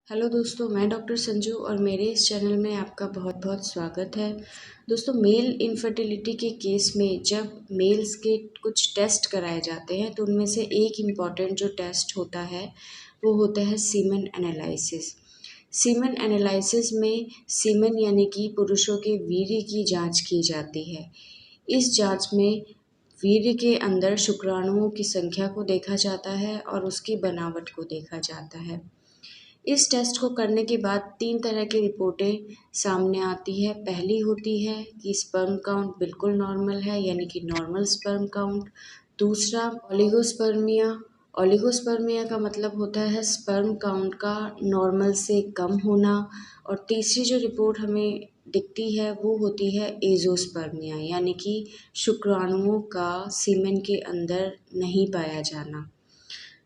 Hello दोस्तों, मैं doctor Sanju और मेरे इस चैनल में आपका बहुत बहुत स्वागत है। दोस्तों, मेल इनफर्टिलिटी के केस में जब मेल्स के कुछ टेस्ट कराए जाते हैं तो उनमें से एक इम्पॉर्टेंट जो टेस्ट होता है वो होता है सीमेन एनालिसिस। सीमेन एनालिसिस में सीमेन यानी कि पुरुषों के वीर्य की जांच की जाती है। इस जांच में वीर्य के अंदर शुक्राणुओं की संख्या को देखा जाता है और उसकी बनावट को देखा जाता है। इस टेस्ट को करने के बाद 3 तरह की रिपोर्टें सामने आती है। पहली होती है कि स्पर्म काउंट बिल्कुल नॉर्मल है, यानी कि नॉर्मल स्पर्म काउंट। दूसरा ओलिगोस्पर्मिया। ओलिगोस्पर्मिया का मतलब होता है स्पर्म काउंट का नॉर्मल से कम होना। और तीसरी जो रिपोर्ट हमें दिखती है वो होती है एज़ोस्पर्मिया, यानी कि शुक्राणुओं का सीमेन के अंदर नहीं पाया जाना।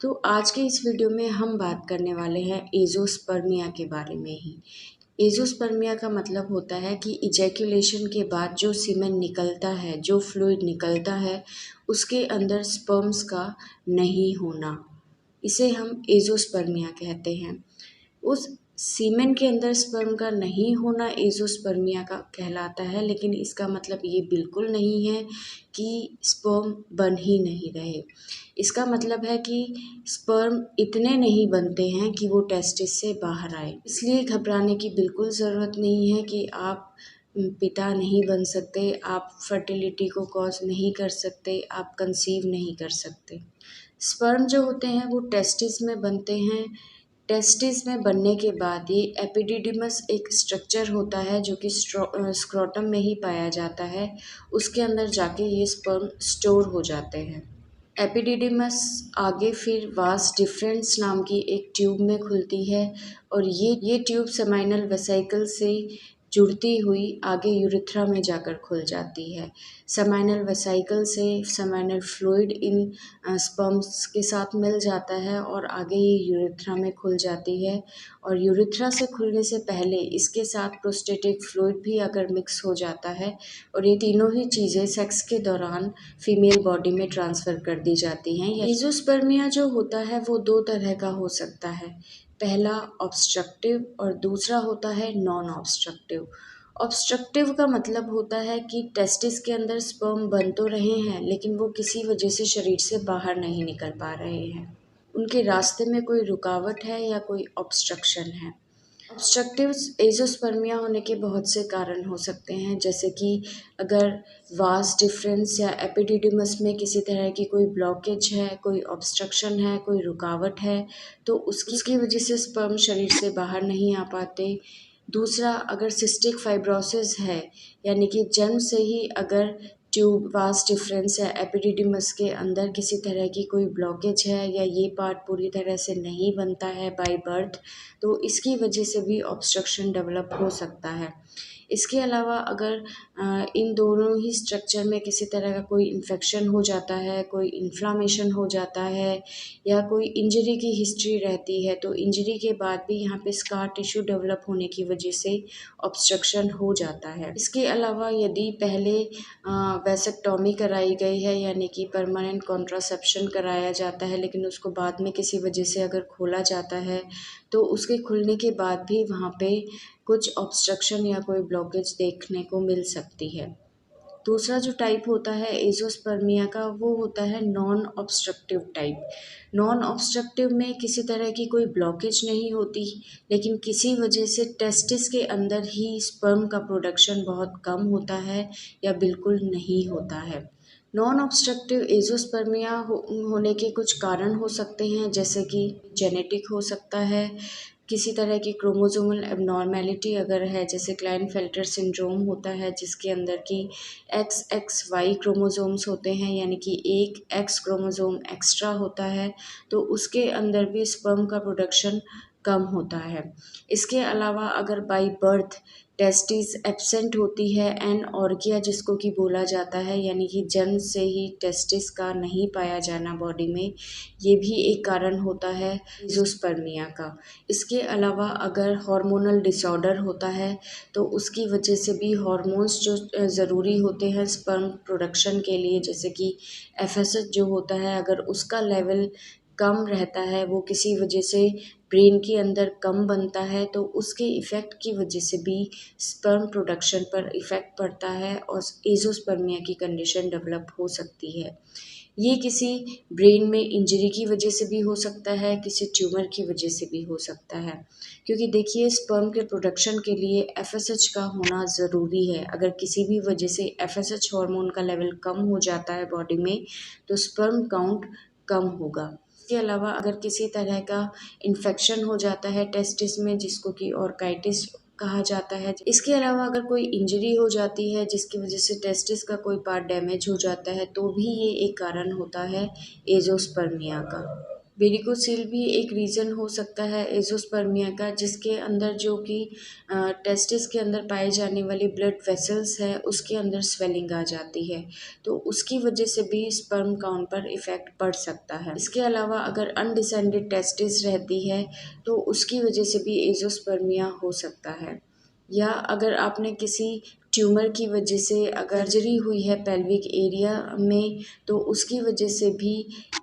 तो आज के इस वीडियो में हम बात करने वाले हैं एज़ोस्पर्मिया के बारे में ही। एज़ोस्पर्मिया का मतलब होता है कि इजैक्यूलेशन के बाद जो सीमेन निकलता है, जो फ्लूइड निकलता है, उसके अंदर स्पर्म्स का नहीं होना। इसे हम एज़ोस्पर्मिया कहते हैं। उस सीमेन के अंदर स्पर्म का नहीं होना एज़ोस्पर्मिया का कहलाता है, लेकिन इसका मतलब ये बिल्कुल नहीं है कि स्पर्म बन ही नहीं रहे। इसका मतलब है कि स्पर्म इतने नहीं बनते हैं कि वो टेस्टिस से बाहर आए। इसलिए घबराने की बिल्कुल ज़रूरत नहीं है कि आप पिता नहीं बन सकते, आप फर्टिलिटी को कॉज नहीं कर सकते, आप कंसीव नहीं कर सकते। स्पर्म जो होते हैं वो टेस्टिस में बनते हैं। टेस्टिस में बनने के बाद ये एपिडिडिमस एक स्ट्रक्चर होता है जो कि स्क्रोटम में ही पाया जाता है। उसके अंदर जाके ये स्पर्म स्टोर हो जाते हैं। एपिडिडिमस आगे फिर वास डिफरेंस नाम की एक ट्यूब में खुलती है और ये ट्यूब सेमाइनल वेसिकल से जुड़ती हुई आगे यूरेथ्रा में जाकर खुल जाती है। सेमाइनल वेसिकल से सेमाइनल फ्लूइड इन स्पर्म्स के साथ मिल जाता है और आगे ये यूरेथ्रा में खुल जाती है। और यूरेथ्रा से खुलने से पहले इसके साथ प्रोस्टेटिक फ्लूइड भी अगर मिक्स हो जाता है और ये तीनों ही चीज़ें सेक्स के दौरान फीमेल बॉडी में ट्रांसफ़र कर दी जाती हैं। एज़ोस्पर्मिया जो होता है वो 2 तरह का हो सकता है। पहला ऑब्स्ट्रक्टिव और दूसरा होता है नॉन ऑब्स्ट्रक्टिव। ऑब्स्ट्रक्टिव का मतलब होता है कि टेस्टिस के अंदर स्पर्म बन तो रहे हैं, लेकिन वो किसी वजह से शरीर से बाहर नहीं निकल पा रहे हैं। उनके रास्ते में कोई रुकावट है या कोई ऑब्स्ट्रक्शन है। ऑब्स्ट्रक्टिव एज़ोस्पर्मिया होने के बहुत से कारण हो सकते हैं, जैसे कि अगर वास डिफरेंस या एपिडिडिमस में किसी तरह की कोई ब्लॉकेज है, कोई ऑब्स्ट्रक्शन है, कोई रुकावट है, तो उसकी वजह से स्पर्म शरीर से बाहर नहीं आ पाते। दूसरा, अगर सिस्टिक फाइब्रोसिस है, यानी कि जन्म से ही अगर ट्यूब वास डिफरेंस या एपिडिडिमस के अंदर किसी तरह की कोई ब्लॉकेज है या ये पार्ट पूरी तरह से नहीं बनता है बाय बर्थ, तो इसकी वजह से भी ऑब्स्ट्रक्शन डेवलप हो सकता है। इसके अलावा अगर इन दोनों ही स्ट्रक्चर में किसी तरह का कोई इन्फेक्शन हो जाता है, कोई इन्फ्लामेशन हो जाता है या कोई इंजरी की हिस्ट्री रहती है, तो इंजरी के बाद भी यहाँ पे स्कार टिश्यू डेवलप होने की वजह से ऑब्स्ट्रक्शन हो जाता है। इसके अलावा यदि पहले वैसेक्टॉमी कराई गई है, यानी कि परमानेंट कॉन्ट्रासेप्शन कराया जाता है, लेकिन उसको बाद में किसी वजह से अगर खोला जाता है, तो उसके खुलने के बाद भी वहाँ पे कुछ ऑब्स्ट्रक्शन या कोई ब्लॉकेज देखने को मिल सकती है। दूसरा जो टाइप होता है एज़ोस्पर्मिया का वो होता है non obstructive type. Non obstructive में किसी तरह की कोई ब्लॉकेज नहीं होती, लेकिन किसी वजह से टेस्टिस के अंदर ही स्पर्म का प्रोडक्शन बहुत कम होता है या बिल्कुल नहीं होता है। नॉन ऑब्स्ट्रक्टिव एज़ोस्पर्मिया होने के कुछ कारण हो सकते हैं, जैसे कि जेनेटिक हो सकता है, किसी तरह की क्रोमोसोमल एबनॉर्मेलिटी अगर है, जैसे क्लाइनफेल्टर सिंड्रोम होता है जिसके अंदर की XXY क्रोमोसोम्स होते हैं, यानी कि एक X क्रोमोसोम एक्स्ट्रा होता है, तो उसके अंदर भी स्पर्म का प्रोडक्शन कम होता है। इसके अलावा अगर बाय बर्थ टेस्टिस एब्सेंट होती है, एनऑर्गिया जिसको कि बोला जाता है, यानी कि जन्म से ही टेस्टिस का नहीं पाया जाना बॉडी में, ये भी एक कारण होता है एज़ोस्पर्मिया का। इसके अलावा अगर हार्मोनल डिसऑर्डर होता है, तो उसकी वजह से भी हार्मोन्स जो ज़रूरी होते हैं स्पर्म प्रोडक्शन के लिए, जैसे कि FSH जो होता है, अगर उसका लेवल कम रहता है, वो किसी वजह से ब्रेन के अंदर कम बनता है, तो उसके इफ़ेक्ट की वजह से भी स्पर्म प्रोडक्शन पर इफ़ेक्ट पड़ता है और एज़ोस्पर्मिया की कंडीशन डेवलप हो सकती है। ये किसी ब्रेन में इंजरी की वजह से भी हो सकता है, किसी ट्यूमर की वजह से भी हो सकता है। क्योंकि देखिए, स्पर्म के प्रोडक्शन के लिए एफएसएच का होना ज़रूरी है। अगर किसी भी वजह से एफएसएच हार्मोन का लेवल कम हो जाता है बॉडी में, तो स्पर्म काउंट कम होगा। इसके अलावा अगर किसी तरह का इन्फेक्शन हो जाता है टेस्टिस में, जिसको कि ऑर्काइटिस कहा जाता है। इसके अलावा अगर कोई इंजरी हो जाती है जिसकी वजह से टेस्टिस का कोई पार्ट डैमेज हो जाता है, तो भी ये एक कारण होता है एज़ोस्पर्मिया का। वेरिकोसील भी एक रीज़न हो सकता है एज़ोस्पर्मिया का, जिसके अंदर जो कि टेस्टिस के अंदर पाई जाने वाली ब्लड वेसल्स है, उसके अंदर स्वेलिंग आ जाती है, तो उसकी वजह से भी स्पर्म काउंट पर इफ़ेक्ट पड़ सकता है। इसके अलावा अगर अनडिसेंडेड टेस्टिस रहती है, तो उसकी वजह से भी एज़ोस्पर्मिया हो सकता है। या अगर आपने किसी ट्यूमर की वजह से अगर सर्जरी हुई है पेल्विक एरिया में, तो उसकी वजह से भी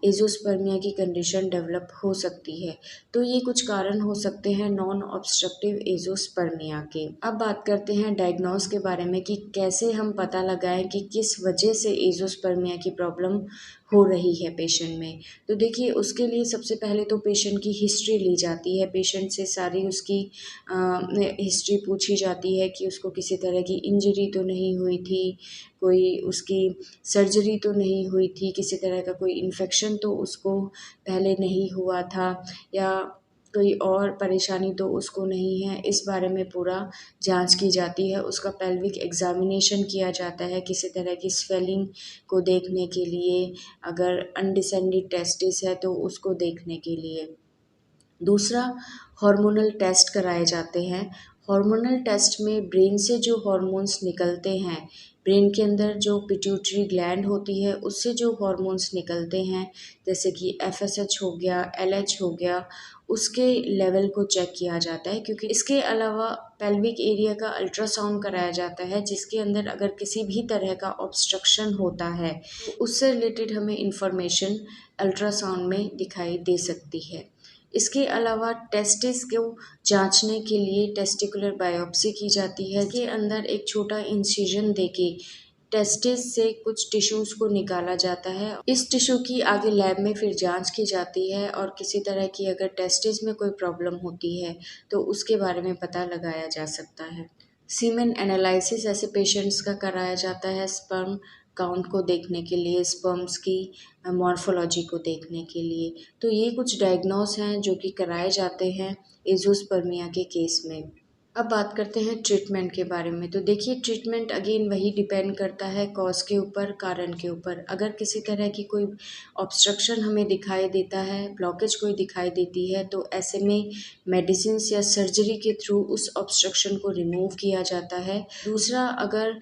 एज़ोस्पर्मिया की कंडीशन डेवलप हो सकती है। तो ये कुछ कारण हो सकते हैं नॉन ऑब्स्ट्रक्टिव एज़ोस्पर्मिया के। अब बात करते हैं डायग्नोस के बारे में कि कैसे हम पता लगाएं कि किस वजह से एज़ोस्पर्मिया की प्रॉब्लम हो रही है पेशेंट में। तो देखिए, उसके लिए सबसे पहले तो पेशेंट की हिस्ट्री ली जाती है। पेशेंट से सारी उसकी हिस्ट्री पूछी जाती है कि उसको किसी तरह की इंजरी तो नहीं हुई थी, कोई उसकी सर्जरी तो नहीं हुई थी, किसी तरह का कोई इन्फेक्शन तो उसको पहले नहीं हुआ था, या कोई और परेशानी तो उसको नहीं है। इस बारे में पूरा जांच की जाती है। उसका पेल्विक एग्जामिनेशन किया जाता है किसी तरह की स्वेलिंग को देखने के लिए, अगर अनडिसेंडेड टेस्टिस है तो उसको देखने के लिए। दूसरा, हार्मोनल टेस्ट कराए जाते हैं। हार्मोनल टेस्ट में ब्रेन से जो हार्मोन्स निकलते हैं, ब्रेन के अंदर जो पिट्यूटरी ग्लैंड होती है, उससे जो हार्मोन्स निकलते हैं, जैसे कि एफएसएच हो गया, एलएच हो गया, उसके लेवल को चेक किया जाता है। क्योंकि इसके अलावा पेल्विक एरिया का अल्ट्रासाउंड कराया जाता है, जिसके अंदर अगर किसी भी तरह का ऑब्स्ट्रक्शन होता है, तो उससे रिलेटेड हमें इंफॉर्मेशन अल्ट्रासाउंड में दिखाई दे सकती है। इसके अलावा टेस्टिस को जांचने के लिए टेस्टिकुलर बायोप्सी की जाती है, के अंदर एक छोटा इंसिजन देके टेस्टिस से कुछ टिश्यूज़ को निकाला जाता है। इस टिश्यू की आगे लैब में फिर जांच की जाती है, और किसी तरह की अगर टेस्टिस में कोई प्रॉब्लम होती है तो उसके बारे में पता लगाया जा सकता है। सीमेन एनालिसिस ऐसे पेशेंट्स का कराया जाता है स्पर्म काउंट को देखने के लिए, स्पर्म्स की मॉर्फोलॉजी को देखने के लिए। तो ये कुछ डायग्नोस हैं जो कि कराए जाते हैं एज़ोस्पर्मिया के केस में। अब बात करते हैं ट्रीटमेंट के बारे में। तो देखिए, ट्रीटमेंट अगेन वही डिपेंड करता है कॉज के ऊपर, कारण के ऊपर। अगर किसी तरह की कोई ऑब्स्ट्रक्शन हमें दिखाई देता है, ब्लॉकेज कोई दिखाई देती है, तो ऐसे में मेडिसिन्स या सर्जरी के थ्रू उस ऑब्स्ट्रक्शन को रिमूव किया जाता है। दूसरा, अगर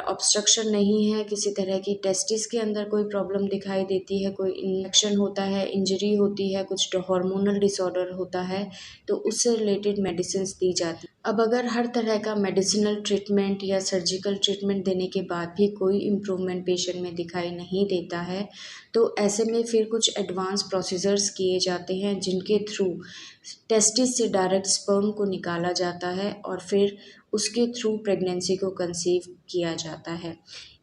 ऑब्स्ट्रक्शन नहीं है, किसी तरह की टेस्टिस के अंदर कोई प्रॉब्लम दिखाई देती है, कोई इन्फेक्शन होता है, इंजरी होती है, कुछ हार्मोनल डिसऑर्डर होता है, तो उससे रिलेटेड मेडिसिन्स दी जाती है। अब अगर हर तरह का मेडिसिनल ट्रीटमेंट या सर्जिकल ट्रीटमेंट देने के बाद भी कोई इम्प्रूवमेंट पेशेंट में दिखाई नहीं देता है, तो ऐसे में फिर कुछ एडवांस प्रोसीजर्स किए जाते हैं, जिनके थ्रू टेस्टिस से डायरेक्ट स्पर्म को निकाला जाता है और फिर उसके थ्रू प्रेगनेंसी को कंसीव किया जाता है।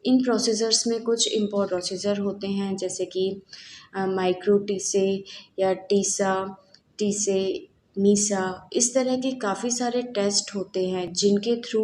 इन प्रोसीजर्स में कुछ इम्पोर्टेंट प्रोसीजर होते हैं, जैसे कि माइक्रो टीसे या टीसा, टीसे, मीसा, इस तरह के काफ़ी सारे टेस्ट होते हैं, जिनके थ्रू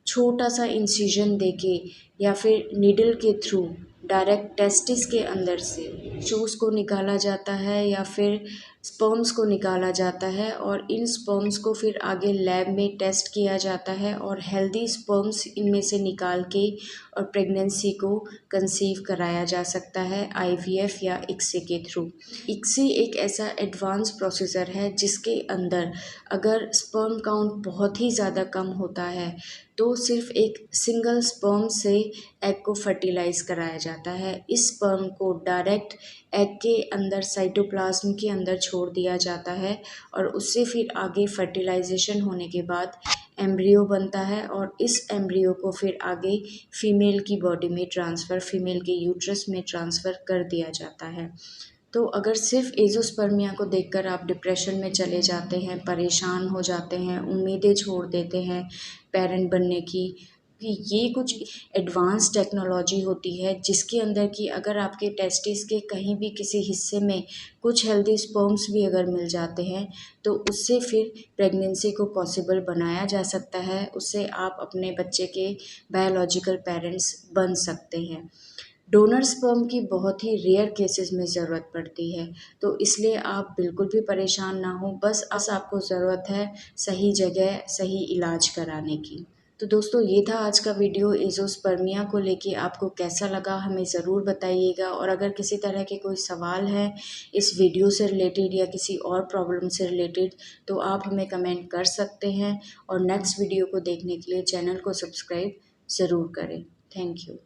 छोटा सा इंसिजन देके या फिर नीडल के थ्रू डायरेक्ट टेस्टिस के अंदर से शूज़ को निकाला जाता है या फिर स्पर्म्स को निकाला जाता है, और इन स्पर्म्स को फिर आगे लैब में टेस्ट किया जाता है और हेल्दी स्पर्म्स इनमें से निकाल के और प्रेगनेंसी को कंसीव कराया जा सकता है आईवीएफ या इक्सी के थ्रू। इक्सी एक ऐसा एडवांस प्रोसीजर है जिसके अंदर अगर स्पर्म काउंट बहुत ही ज़्यादा कम होता है, तो सिर्फ एक सिंगल स्पर्म से एग को फर्टिलाइज़ कराया जाता है। इस स्पर्म को डायरेक्ट एग के अंदर साइटोप्लाज्म के अंदर छोड़ दिया जाता है, और उससे फिर आगे फर्टिलाइजेशन होने के बाद एम्ब्रियो बनता है, और इस एम्ब्रियो को फिर आगे फीमेल की बॉडी में ट्रांसफ़र, फीमेल के यूट्रस में ट्रांसफ़र कर दिया जाता है। तो अगर सिर्फ एज़ोस्पर्मिया को देखकर आप डिप्रेशन में चले जाते हैं, परेशान हो जाते हैं, उम्मीदें छोड़ देते हैं पेरेंट बनने की, कि ये कुछ एडवांस टेक्नोलॉजी होती है जिसके अंदर कि अगर आपके टेस्टिस के कहीं भी किसी हिस्से में कुछ हेल्दी स्पर्म्स भी अगर मिल जाते हैं तो उससे फिर प्रेगनेंसी को पॉसिबल बनाया जा सकता है, उससे आप अपने बच्चे के बायोलॉजिकल पेरेंट्स बन सकते हैं। डोनर स्पर्म की बहुत ही रेयर केसेस में ज़रूरत पड़ती है, तो इसलिए आप बिल्कुल भी परेशान ना हो, बस आपको ज़रूरत है सही जगह सही इलाज कराने की। तो दोस्तों ये था आज का वीडियो एज़ोस्पर्मिया को लेके, आपको कैसा लगा हमें ज़रूर बताइएगा, और अगर किसी तरह के कोई सवाल है इस वीडियो से रिलेटेड या किसी और प्रॉब्लम से रिलेटेड तो आप हमें कमेंट कर सकते हैं, और नेक्स्ट वीडियो को देखने के लिए चैनल को सब्सक्राइब ज़रूर करें। Thank you.